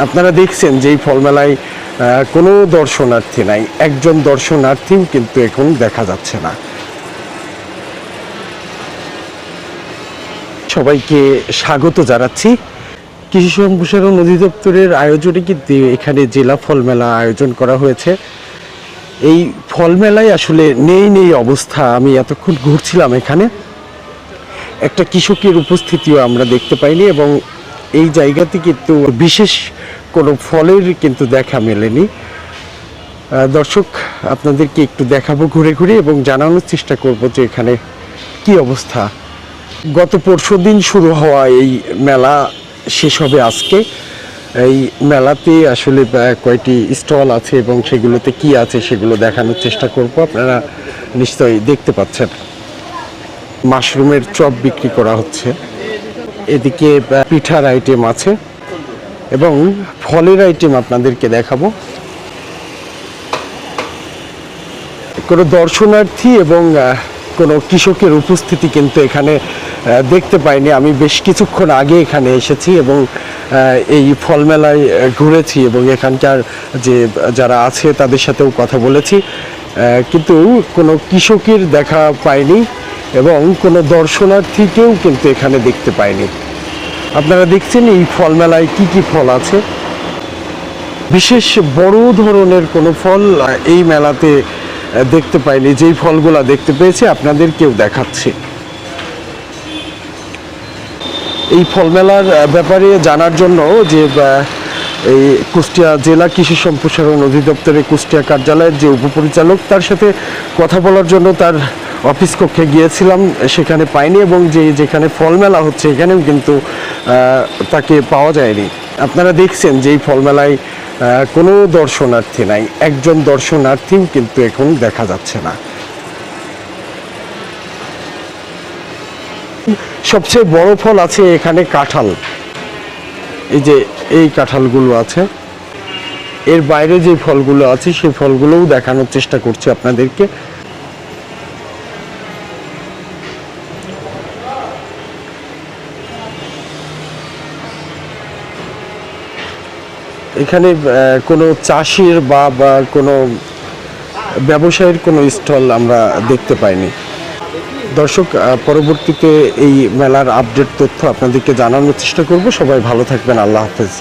আপনারা দেখছেন যে এই ফল মেলায় কোনো দর্শনার্থী নাই, একজন দর্শনার্থীও কিন্তু এখন দেখা যাচ্ছে না। সবাইকে স্বাগত জানাচ্ছি। কৃষি সম্প্রসারণ অধিদপ্তরের আয়োজনে কিন্তু এখানে জেলা ফল মেলা আয়োজন করা হয়েছে। এই ফল মেলায় আসলে নেই অবস্থা। আমি এতক্ষণ ঘুরছিলাম, এখানে একটা কৃষকের উপস্থিতিও আমরা দেখতে পাইনি এবং এই জায়গাতে কিন্তু বিশেষ কোনো ফলের কিন্তু দেখা মেলেনি। দর্শক, আপনাদেরকে একটু দেখাবো ঘুরে ঘুরে এবং জানানোর চেষ্টা করব যে এখানে কি অবস্থা। গত পরশুদিন শুরু হওয়া এই মেলা শেষ হবে আজকে। এই মেলাতে আসলে কয়টি স্টল আছে এবং সেগুলোতে কি আছে সেগুলো দেখানোর চেষ্টা করব। আপনারা নিশ্চয়ই দেখতে পাচ্ছেন মাশরুমের চপ বিক্রি করা হচ্ছে, এদিকে পিঠার আইটেম আছে এবং ফলের আইটেম আপনাদেরকে দেখাবো। কোনো দর্শনার্থী এবং কোনো কৃষকের উপস্থিতি কিন্তু এখানে দেখতে পাইনি। আমি বেশ কিছুক্ষণ আগে এখানে এসেছি এবং এই ফল মেলায় ঘুরেছি এবং এখানকার যে যারা আছে তাদের সাথেও কথা বলেছি, কিন্তু কোনো কৃষকের দেখা পাইনি এবং কোনো দর্শনার্থীকেও কিন্তু এখানে দেখতে পাইনি। আপনারা দেখছেন এই ফল মেলায় কি কি ফল আছে। বিশেষ বড় ধরনের কোনো ফল এই মেলাতে দেখতে পাইনি। যেই ফলগুলা দেখতে পেয়েছি আপনাদেরকেও দেখাচ্ছি। এই ফল মেলার ব্যাপারে জানার জন্য যে এই কুষ্টিয়া জেলা কৃষি সম্প্রসারণ অধিদপ্তরের কুষ্টিয়া কার্যালয়ের যে উপপরিচালক, তার সাথে কথা বলার জন্য তার অফিস কক্ষে গিয়েছিলাম, সেখানে পাইনি এবং যেখানে ফল মেলা হচ্ছে এখানেও কিন্তু তাকে পাওয়া যায়নি। আপনারা দেখছেন যে এই ফল মেলায় কোনো দর্শনার্থী নাই, একজন দর্শনার্থীও কিন্তু এখন দেখা যাচ্ছে না। সবচেয়ে বড় ফল আছে এখানে কাঁঠাল। এই যে এই কাঁঠালগুলো আছে, এর বাইরে যে ফলগুলো আছে সেই ফলগুলোও দেখানোর চেষ্টা করছি আপনাদেরকে। এখানে কোনো চাষির বা কোনো ব্যবসায়ীর কোনো স্টল আমরা দেখতে পাইনি। দর্শক, পরবর্তীতে এই মেলার আপডেট তথ্য আপনাদেরকে জানানোর চেষ্টা করব। সবাই ভালো থাকবেন। আল্লাহ হাফেজ।